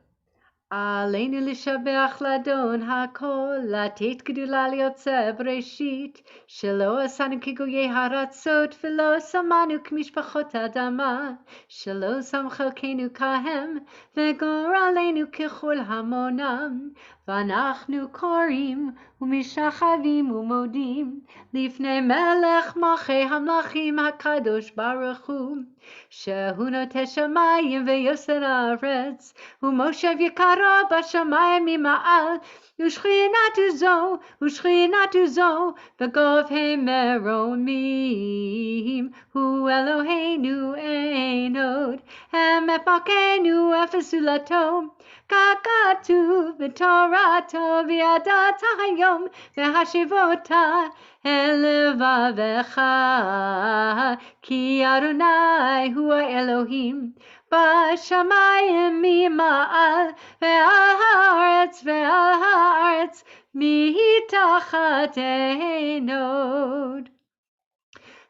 [SPEAKER 1] עלינו לשבח לאדון הכל, לתת גדולה ליוצא בראשית, שלא עשינו כגויי הארצות, ולא שמנו כמשפחות האדמה, שלא שם חלקנו כהם, וגורלנו ככל המונם, ואנחנו קוראים ומשחווים ומודים, לפני מלך מלכי המלכים הקדוש ברוך הוא, שהוא נוטה שמיים ויוסר הארץ, ומושב יקרו בשמיים ממעל, ושכינתו זו בגובה מרומים, הוא אלוהינו אין עוד, אמת מלכנו אפס זולתו, ככתוב בתורתו, וידעת היום והשיבותה אל לבבך, כי אדוני הוא האלוהים בשמיים ממעל, ועל הארץ מתחת אין עוד.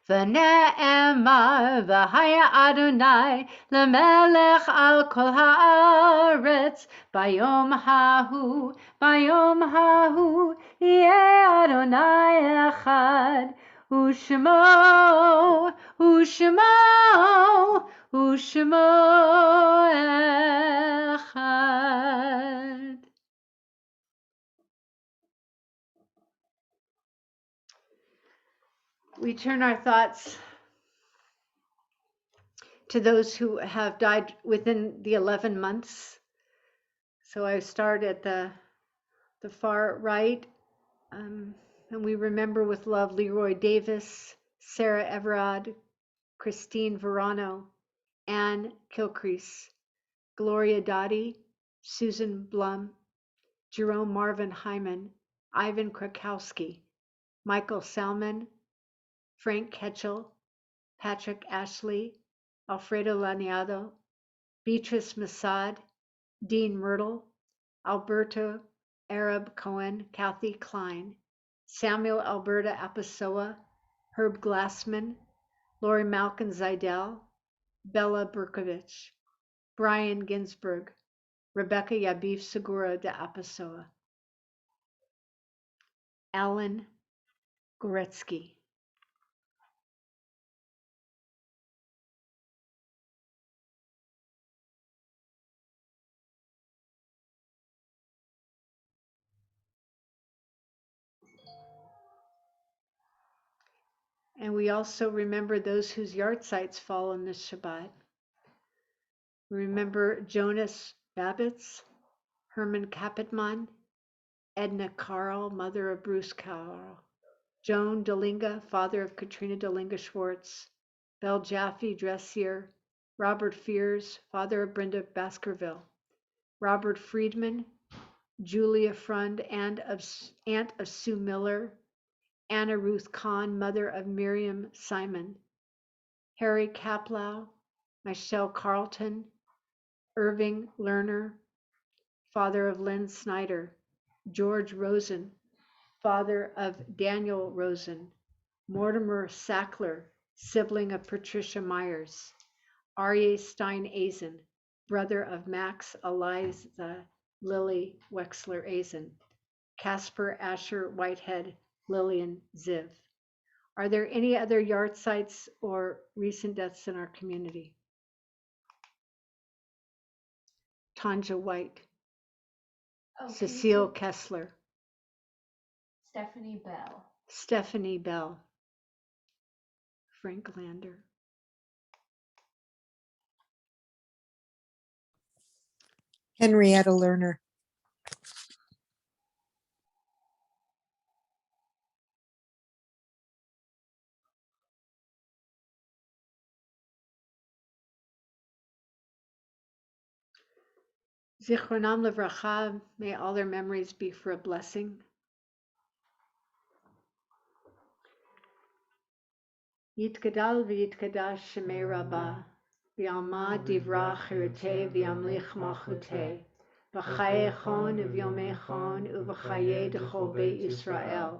[SPEAKER 1] ונאמר והיה אדוני למלך על כל הארץ, ביום ההוא יהיה אדוני אחד, ושמו אחד. We turn our thoughts to those who have died within the 11 months. So I start at the far right, and we remember with love Leroy Davis, Sarah Everard, Christine Verano, Anne Kilcrease, Gloria Dottie, Susan Blum, Jerome Marvin Hyman, Ivan Krakowski, Michael Salmon, Frank Ketchel, Patrick Ashley, Alfredo Laniado, Beatrice Masad, Dean Myrtle, Alberto Arab Cohen, Kathy Klein, Samuel Alberta Apasoa, Herb Glassman, Lori Malkin Zidell, Bella Berkovich, Brian Ginsberg, Rebecca Yabif Segura de Apasoa, Alan Goretzky. And we also remember those whose yahrzeits fall on this Shabbat. We remember Jonas Babitz, Herman Kapitman, Edna Carl, mother of Bruce Carl, Joan Delinga, father of Katrina Delinga Schwartz, Belle Jaffe Dressier, Robert Fears, father of Brenda Baskerville, Robert Friedman, Julia Frund, aunt of Sue Miller, Anna Ruth Kahn, mother of Miriam Simon, Harry Kaplow, Michelle Carlton, Irving Lerner, father of Lynn Snyder, George Rosen, father of Daniel Rosen, Mortimer Sackler, sibling of Patricia Myers, Aryeh Stein-Azen, brother of Max Eliza Lily Wexler-Azen, Casper Asher Whitehead, Lillian Ziv. Are there any other yahrzeits or recent deaths in our community? Tanja White, Cecile Kessler, Stephanie Bell, Frank Lander.
[SPEAKER 9] Henrietta Lerner.
[SPEAKER 1] Zichronam Livracha, may all their memories be for a blessing. Yitgadal v'yitkadash shemei Rabbah, v'yalma divra chirutei v'yamlich malchutei, v'chaye chon v'yomei chon u'v'chaye d'chol beit Yisrael,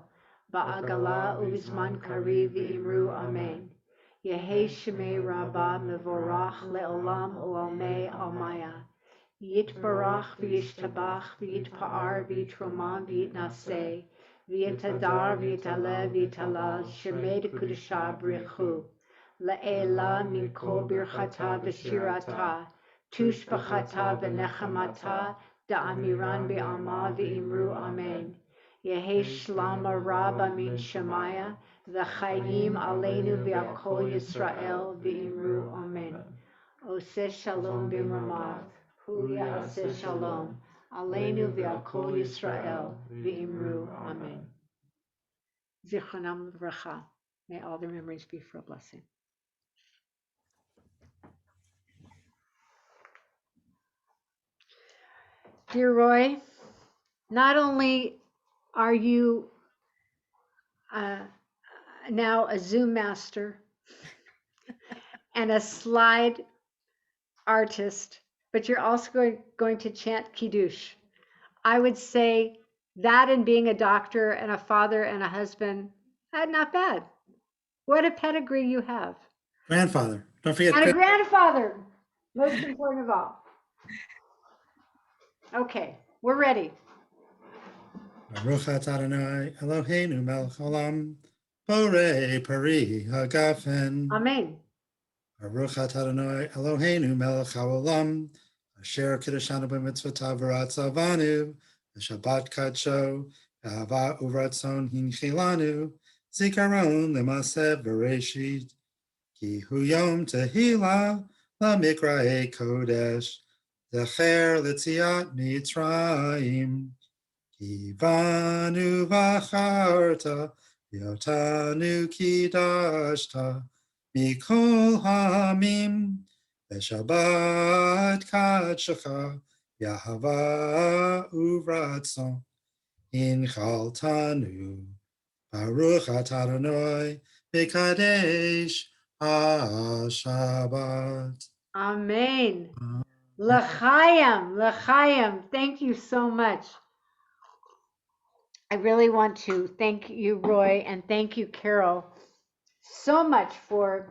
[SPEAKER 1] ba'agala u'v'zman kariv v'imru amen. Yehei shemei Rabbah mevorach le'olam u'almei almaya. Yitbarach v'yishtabach v'yitpa'ar v'yitromam v'yitnaseh v'yitadar v'yitaleh v'yitalal shemed kudashah b'richu la'ela min kol birchata v'shirata tushbachata v'nechamata da'amiran b'ama v'imru amen. Yehi shlama rabba min shemaya v'chayim aleinu v'akol Yisrael v'imru amen. Oseh shalom b'mamav. Hu ya'aseh shalom. Aleinu v'akol Yisrael v'imru amen. Zichronam livracha. May all their memories be for a blessing. Dear Roy, not only are you now a Zoom master and a slide artist, but you're also going to chant Kiddush. I would say that and being a doctor and a father and a husband, not bad. What a pedigree you have.
[SPEAKER 10] Grandfather. Don't forget.
[SPEAKER 1] And a grandfather, most important of all. Okay, we're ready.
[SPEAKER 10] Baruch atah Adonai Eloheinu melech haolam, borei pari hagafen.
[SPEAKER 1] Amen.
[SPEAKER 10] Baruch atah Adonai Eloheinu melech haolam, asher kiddushanu b'mitzvotav v'ratzavanu, v'shabbat kadsho, v'ahava uvratzon hinchilanu, zikaron l'maseh bereshit, ki hu yom tehila lamikrae kodesh, zecher l'tziat mitzrayim. Kivanu v'acharta, v'yotanu kidashta, mikol hamim, v'shabbat kadshecha, v'ahava uvratzon, inchaltanu, baruch atah Adonai, v'kadesh ha-shabbat.
[SPEAKER 1] Amen. L'chaim, l'chaim. Thank you so much. I really want to thank you, Roy, and thank you, Carol, so much for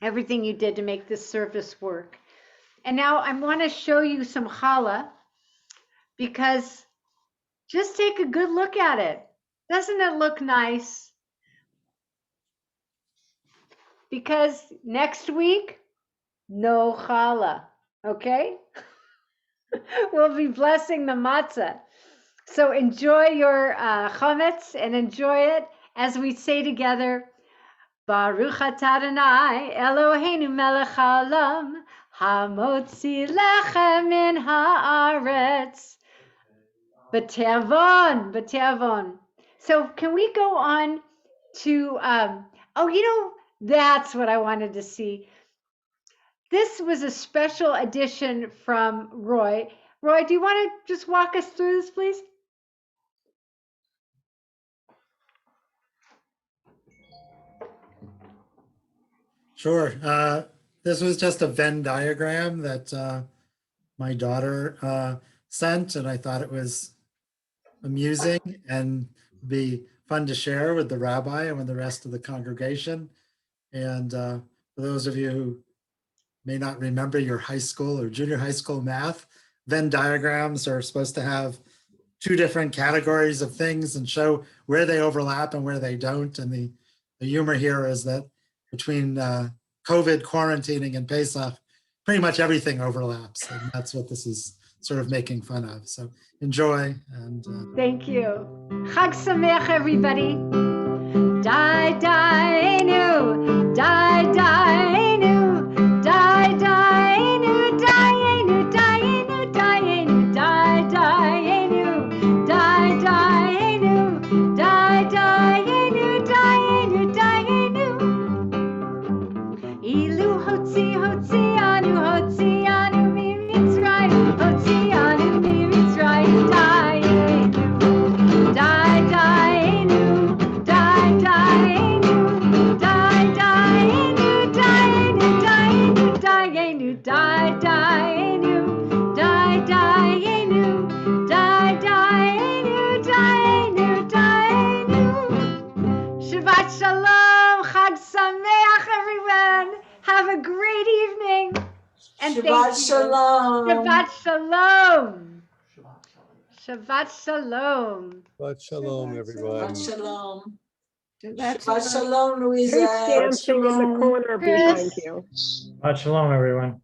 [SPEAKER 1] everything you did to make this service work. And now I want to show you some challah, because just take a good look at it. Doesn't it look nice? Because next week, no challah, okay? We'll be blessing the matzah. So enjoy your chametz and enjoy it as we say together, Baruch atah Adonai Eloheinu melech haolam, hamotzi lechem min haaretz, b'te'avon, b'te'avon. So can we go on to, that's what I wanted to see. This was a special edition from Roy. Roy, do you want to just walk us through this, please?
[SPEAKER 10] Sure. This was just a Venn diagram that my daughter sent, and I thought it was amusing and be fun to share with the rabbi and with the rest of the congregation. And for those of you who may not remember your high school or junior high school math, Venn diagrams are supposed to have two different categories of things and show where they overlap and where they don't. And the humor here is that between COVID, quarantining, and Pesach, pretty much everything overlaps. And that's what this is sort of making fun of. So enjoy. And
[SPEAKER 1] thank you. Chag Sameach, everybody. Die, dainu, die, dainu, die, dainu, dainu, dainu, dainu, die, dainu, die, dainu, die, dainu, dainu, dainu. Ilu hotzi, hotzi, anu, mi mitzrayim, hotzi, anu, mi mitzrayim, dainu, die, dainu, die, dainu. And
[SPEAKER 2] Shabbat
[SPEAKER 1] thank you.
[SPEAKER 2] shalom.
[SPEAKER 1] Shabbat shalom. Shabbat shalom.
[SPEAKER 7] Shabbat shalom, everyone.
[SPEAKER 2] Shabbat shalom.
[SPEAKER 8] Shabbat
[SPEAKER 2] Shabbat
[SPEAKER 8] shalom.
[SPEAKER 2] shalom,
[SPEAKER 4] Who's
[SPEAKER 2] Louisa.
[SPEAKER 4] dancing in the
[SPEAKER 11] Shalom.
[SPEAKER 4] corner behind
[SPEAKER 1] Chris.
[SPEAKER 4] you?
[SPEAKER 11] Shalom, everyone.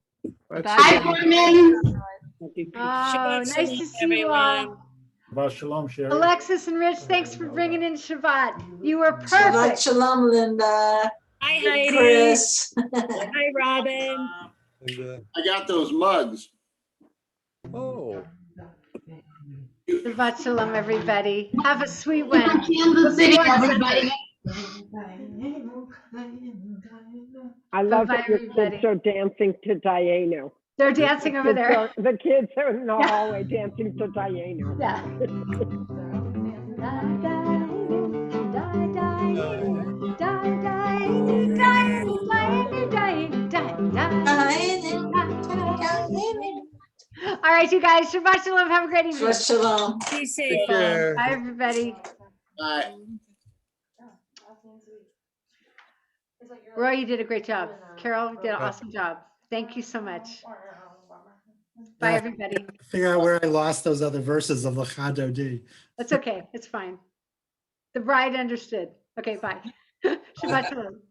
[SPEAKER 9] Hi, Norman.
[SPEAKER 1] Oh,
[SPEAKER 6] Shabbat
[SPEAKER 1] nice to
[SPEAKER 6] shalom,
[SPEAKER 1] see you all.
[SPEAKER 11] Shabbat shalom, Sherry.
[SPEAKER 1] Alexis and Rich, thanks for bringing in Shabbat. You were
[SPEAKER 2] Shabbat
[SPEAKER 1] perfect.
[SPEAKER 2] shalom, Linda.
[SPEAKER 6] Hi,
[SPEAKER 2] And
[SPEAKER 6] Heidi.
[SPEAKER 2] Chris.
[SPEAKER 6] Hi, Robin.
[SPEAKER 7] And,
[SPEAKER 3] I got those mugs.
[SPEAKER 7] oh,
[SPEAKER 1] Shabbat shalom, everybody. Have a sweet one.
[SPEAKER 9] Kansas City, everybody.
[SPEAKER 4] I love
[SPEAKER 1] Bye-bye,
[SPEAKER 4] that your kids
[SPEAKER 1] everybody.
[SPEAKER 4] are dancing to Diana.
[SPEAKER 1] They're dancing over there.
[SPEAKER 4] The kids are in the hallway dancing to Diana.
[SPEAKER 1] Yeah. All right, you guys. Shabbat shalom. Have a great evening.
[SPEAKER 2] Shabbat shalom.
[SPEAKER 6] Be safe.
[SPEAKER 7] take care.
[SPEAKER 1] Bye, everybody.
[SPEAKER 3] Bye.
[SPEAKER 1] Roy, you did a great job. Carol, you did an awesome job. Thank you so much. Bye,
[SPEAKER 10] Yeah.
[SPEAKER 1] everybody.
[SPEAKER 10] Figure out where I lost those other verses of Lachado D.
[SPEAKER 1] That's okay. It's fine. The bride understood. Okay, bye. Shabbat shalom.